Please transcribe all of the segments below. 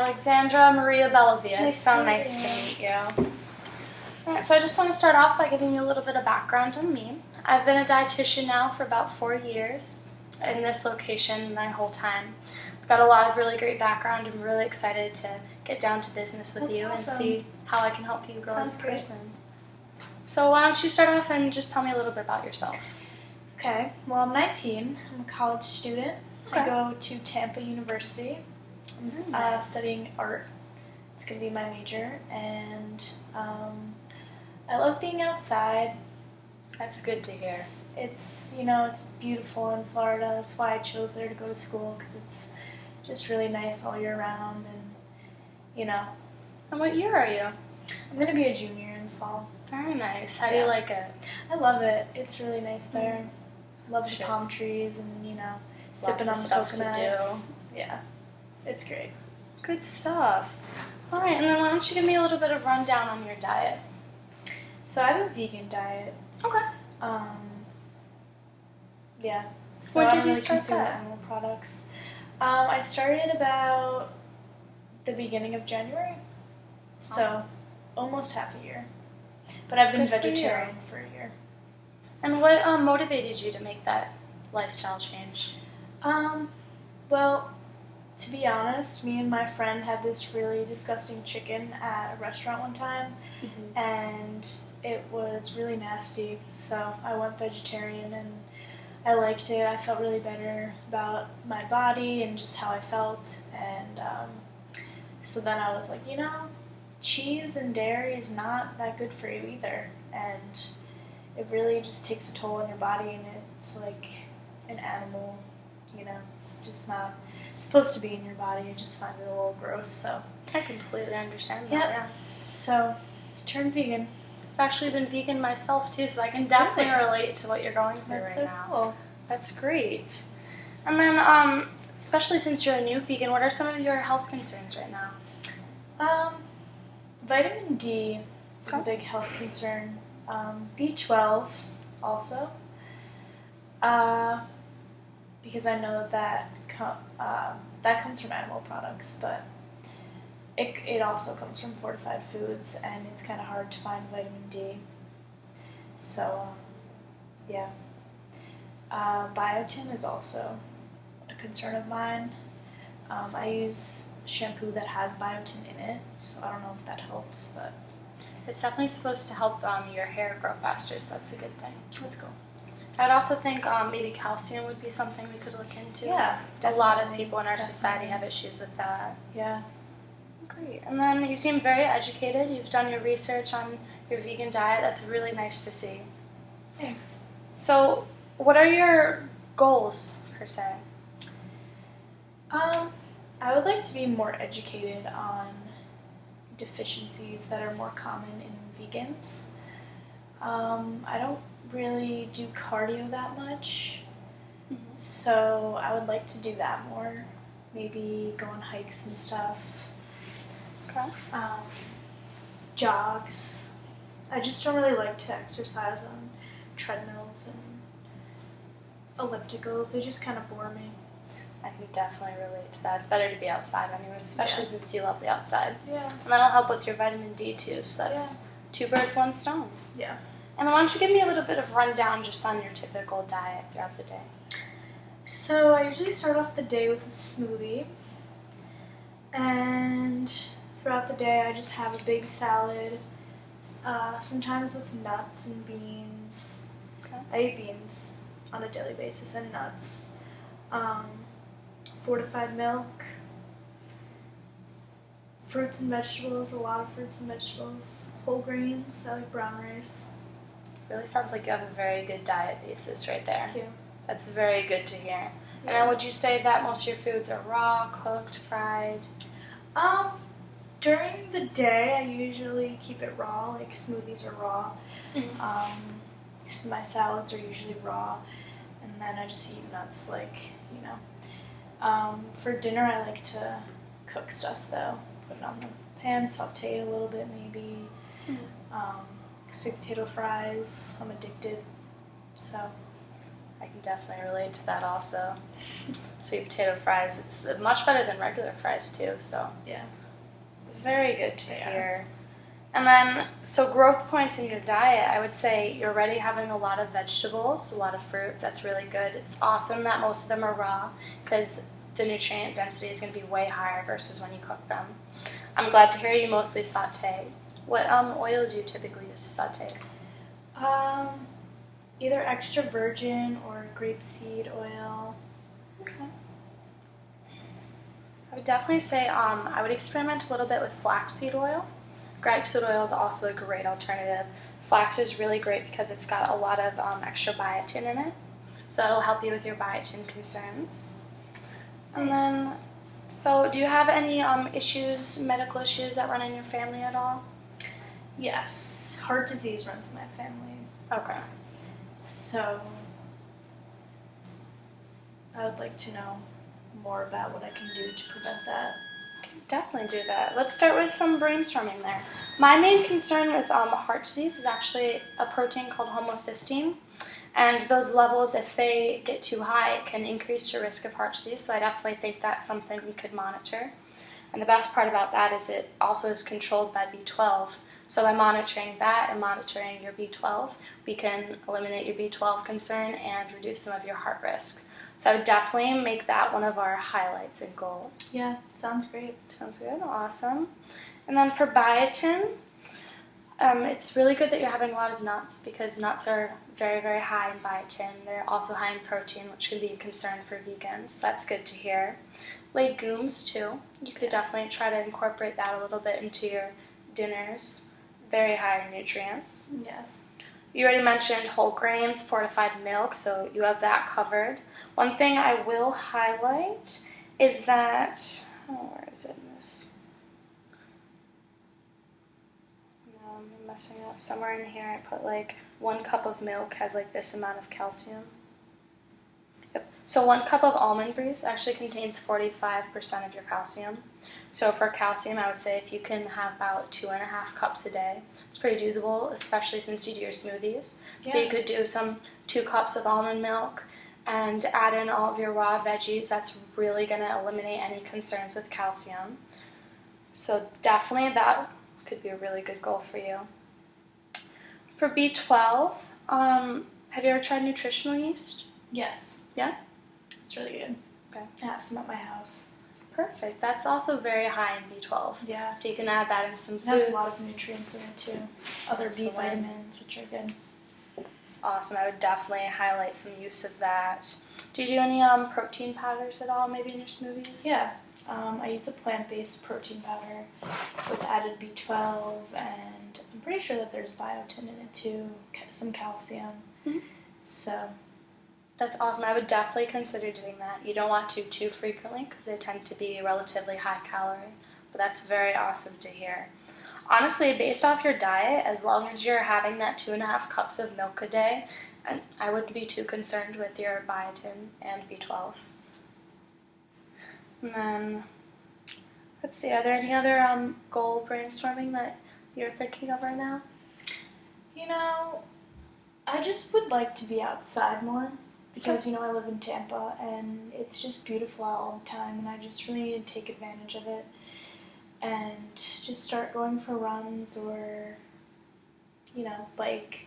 Alexandra Maria Bellavia. Nice It's so to nice meet to meet you. All right, so I just want to start off by giving you a little bit of background on me. I've been a dietitian now for about 4 years in this location my whole time. I've got a lot of really great background. I'm really excited to get down to business with That's you awesome. and see how I can help you grow as a Sounds great. person. So why don't you start off and just tell me a little bit about yourself? Okay, well, I'm 19. I'm a college student. I Okay. go to Tampa University. I'm Very nice. studying art. It's going to be my major. And I love being outside. That's good to hear. It's beautiful in Florida. That's why I chose there to go to school, because it's just really nice all year round. And, And what year are you? I'm going to be a junior in the fall. Very nice. How do you like it? I love it. It's really nice there. Love the Sure. palm trees and, sipping Lots on of the stuff to coconuts. do. Yeah, it's great. Good stuff. All right, and then why don't you give me a little bit of rundown on your diet? So I have a vegan diet. Okay. Yeah. So When I did don't you really start consume that? animal products. I started about the beginning of January. So Awesome. almost half a year. But I've been Good for you. vegetarian for a year. And what motivated you to make that lifestyle change? Well, to be honest, me and my friend had this really disgusting chicken at a restaurant one time, and it was really nasty. So I went vegetarian, and I liked it. I felt really better about my body and just how I felt. And so then I was like, cheese and dairy is not that good for you either. And it really just takes a toll on your body, and it's like an animal. It's just not supposed to be in your body. I just find it a little gross. So I completely understand that, Yep. yeah. So turned vegan. I've actually been vegan myself, too, so I can definitely Really? relate to what you're going through That's right so now. cool. That's great. And then, especially since you're a new vegan, what are some of your health concerns right now? Vitamin D is a Okay. big health concern. B12 also. Because I know that comes from animal products, but it also comes from fortified foods, and it's kind of hard to find vitamin D. So, yeah. Biotin is also a concern of mine. I use shampoo that has biotin in it, so I don't know if that helps, but It's definitely supposed to help your hair grow faster, so that's a good thing. let's go. I'd also think maybe calcium would be something we could look into. Yeah, A lot of definitely, people in our society definitely. have issues with that. Yeah. Great. And then you seem very educated. You've done your research on your vegan diet. That's really nice to see. Thanks. So, what are your goals, per se? I would like to be more educated on deficiencies that are more common in vegans. I don't really do cardio that much, so I would like to do that more. Maybe go on hikes and stuff. Okay. Jogs. I just don't really like to exercise on treadmills and ellipticals. They just kind of bore me. I can definitely relate to that. It's better to be outside anyways, especially Yeah. since you love the outside. Yeah. And that'll help with your vitamin D too, so that's 2 birds, 1 stone. Yeah. And why don't you give me a little bit of rundown just on your typical diet throughout the day? So I usually start off the day with a smoothie, and throughout the day I just have a big salad, sometimes with nuts and beans. Okay. I eat beans on a daily basis and nuts. Fortified milk, fruits and vegetables, a lot of fruits and vegetables, whole grains, I like brown rice. Really sounds like you have a very good diet basis right there. Thank you. That's very good to hear. And then would you say that most of your foods are raw, cooked, fried? During the day, I usually keep it raw, like smoothies are raw. So my salads are usually raw, and then I just eat nuts, for dinner, I like to cook stuff, though. Put it on the pan, saute it a little bit, maybe. Sweet potato fries. I'm addicted, so I can definitely relate to that also. Sweet potato fries, it's much better than regular fries too, so Yeah. very good to hear. And then, so growth points in your diet, I would say you're already having a lot of vegetables, a lot of fruit. That's really good. It's awesome that most of them are raw because the nutrient density is going to be way higher versus when you cook them. I'm glad to hear you mostly saute. What oil do you typically use to saute? Either extra virgin or grapeseed oil. Okay. I would definitely say I would experiment a little bit with flaxseed oil. Grapeseed oil is also a great alternative. Flax is really great because it's got a lot of extra biotin in it, so that'll help you with your biotin concerns. And then, so do you have any medical issues that run in your family at all? Yes, heart disease runs in my family. Okay. So, I would like to know more about what I can do to prevent that. Definitely do that. Let's start with some brainstorming there. My main concern with heart disease is actually a protein called homocysteine. And those levels, if they get too high, it can increase your risk of heart disease. So I definitely think that's something we could monitor. And the best part about that is it also is controlled by B12. So by monitoring that and monitoring your B12, we can eliminate your B12 concern and reduce some of your heart risk. So I would definitely make that one of our highlights and goals. Yeah, sounds great. Sounds good. Awesome. And then for biotin, it's really good that you're having a lot of nuts because nuts are very, very high in biotin. They're also high in protein, which could be a concern for vegans. So that's good to hear. Legumes, too. You could definitely try to incorporate that a little bit into your dinners. Very high in nutrients. Yes. You already mentioned whole grains, fortified milk, so you have that covered. One thing I will highlight is that, where is it in this? No, I'm messing up. Somewhere in here I put like 1 cup of milk has like this amount of calcium. Yep. So 1 cup of almond breeze actually contains 45% of your calcium. So for calcium, I would say if you can have about 2.5 cups a day, it's pretty doable, especially since you do your smoothies. Yeah. So you could do some 2 cups of almond milk and add in all of your raw veggies. That's really going to eliminate any concerns with calcium. So definitely that could be a really good goal for you. For B12, have you ever tried nutritional yeast? Yes. Yeah? It's really good. Okay. I have some at my house. Perfect. That's also very high in B12. Yeah. So you can add that in some foods. It has a lot of nutrients in it too. Other B vitamins, which are good. It's awesome. I would definitely highlight some use of that. Do you do any protein powders at all, maybe in your smoothies? Yeah. I use a plant-based protein powder with added B12, and I'm pretty sure that there's biotin in it too, some calcium. Mm-hmm. So that's awesome. I would definitely consider doing that. You don't want to too frequently because they tend to be relatively high calorie, but that's very awesome to hear. Honestly, based off your diet, as long as you're having that 2.5 cups of milk a day, and I wouldn't be too concerned with your biotin and B12. And then, let's see, are there any other goal brainstorming that you're thinking of right now? You know, I just would like to be outside more because, I live in Tampa and it's just beautiful out all the time and I just really need to take advantage of it and just start going for runs or, get a bike.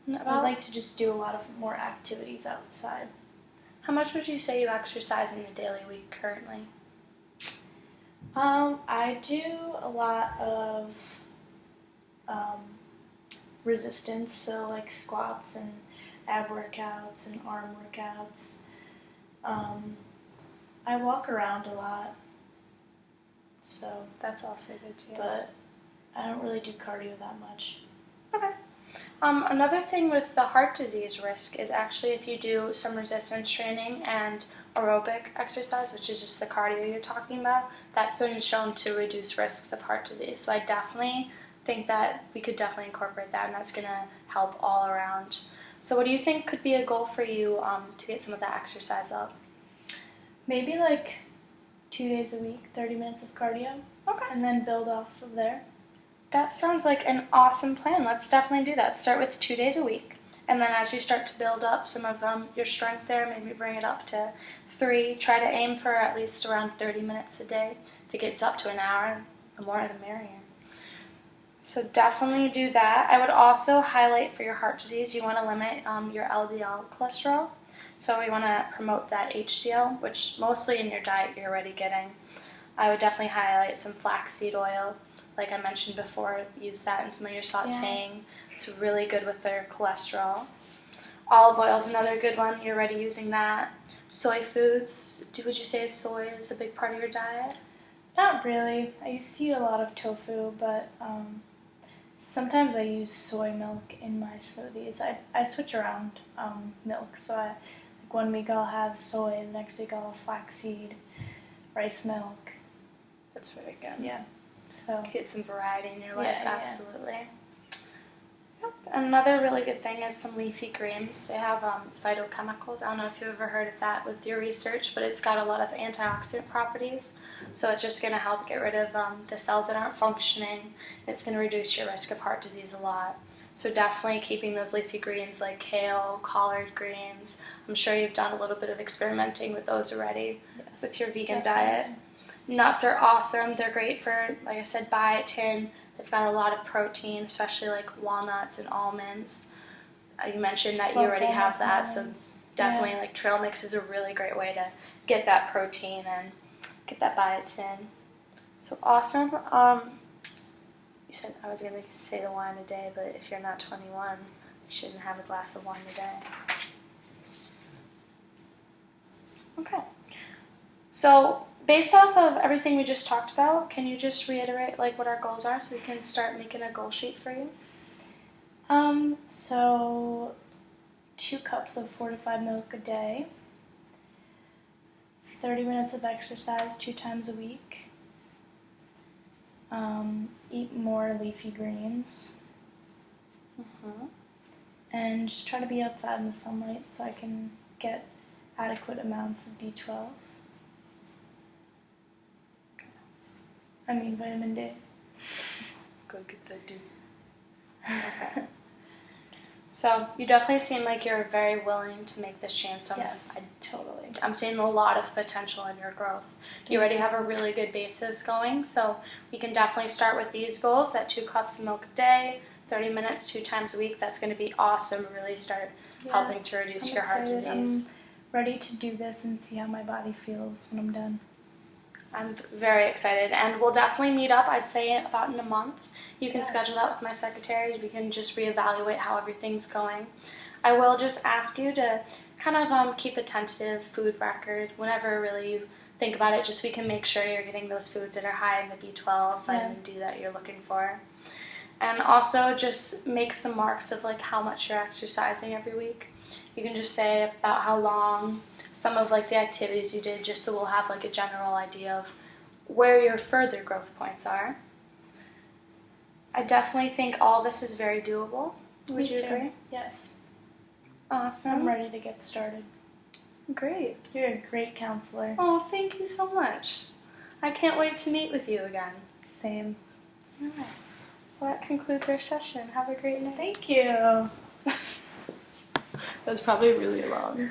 I'd like to just do a lot of more activities outside. How much would you say you exercise in a daily week currently? I do a lot of resistance, so like squats and ab workouts and arm workouts. I walk around a lot, so that's also good too. But I don't really do cardio that much. Okay. Another thing with the heart disease risk is actually if you do some resistance training and aerobic exercise, which is just the cardio you're talking about, that's been shown to reduce risks of heart disease. So I definitely think that we could definitely incorporate that, and that's going to help all around. So what do you think could be a goal for you to get some of that exercise up? Maybe like 2 days a week, 30 minutes of cardio. Okay. And then build off of there. That sounds like an awesome plan. Let's definitely do that. Start with 2 days a week And then as you start to build up some of your strength there, maybe bring it up to 3. Try to aim for at least around 30 minutes a day. If it gets up to an hour, the more the merrier. So definitely do that. I would also highlight for your heart disease, you want to limit your LDL cholesterol. So we want to promote that HDL, which mostly in your diet you're already getting. I would definitely highlight some flaxseed oil. Like I mentioned before, use that in some of your sauteing. Yeah. It's really good with their cholesterol. Olive oil is another good one. You're already using that. Soy foods, would you say soy is a big part of your diet? Not really. I used to eat a lot of tofu, but sometimes I use soy milk in my smoothies. I switch around milk, so like 1 week I'll have soy, the next week I'll have flaxseed, rice milk. That's very good. Yeah. So get some variety in your life, absolutely. Yeah. Yep. Another really good thing is some leafy greens. They have phytochemicals. I don't know if you've ever heard of that with your research, but it's got a lot of antioxidant properties. So it's just going to help get rid of the cells that aren't functioning. It's going to reduce your risk of heart disease a lot. So definitely keeping those leafy greens like kale, collard greens. I'm sure you've done a little bit of experimenting with those already with your vegan diet. Nuts are awesome. They're great for, like I said, biotin. They've got a lot of protein, especially like walnuts and almonds. You mentioned that you already have that, so it's definitely like trail mix is a really great way to get that protein and get that biotin. So awesome. You said I was going to say the wine a day, but if you're not 21, you shouldn't have a glass of wine a day. Okay. So based off of everything we just talked about, can you just reiterate like what our goals are so we can start making a goal sheet for you? So 2 cups of fortified milk a day, 30 minutes of exercise 2 times a week, eat more leafy greens, and just try to be outside in the sunlight so I can get adequate amounts of B12. I mean vitamin D. Go get that D. Okay. So you definitely seem like you're very willing to make this change. Yes, totally. I'm seeing a lot of potential in your growth. You already have a really good basis going, so we can definitely start with these goals, that 2 cups of milk a day, 30 minutes 2 times a week. That's going to be awesome to really start helping to reduce your heart disease. I'm ready to do this and see how my body feels when I'm done. I'm very excited, and we'll definitely meet up, I'd say, about in a month. You can schedule that with my secretaries. We can just reevaluate how everything's going. I will just ask you to kind of keep a tentative food record whenever really you think about it, just so we can make sure you're getting those foods that are high in the B12, vitamin D that you're looking for. And also just make some marks of like how much you're exercising every week. You can just say about how long, some of like the activities you did, just so we'll have like a general idea of where your further growth points are. I definitely think all this is very doable. Would you agree? Yes. Awesome. I'm ready to get started. Great. You're a great counselor. Oh, thank you so much. I can't wait to meet with you again. Same. All right. Well, that concludes our session. Have a great night. Thank you. That was probably really long.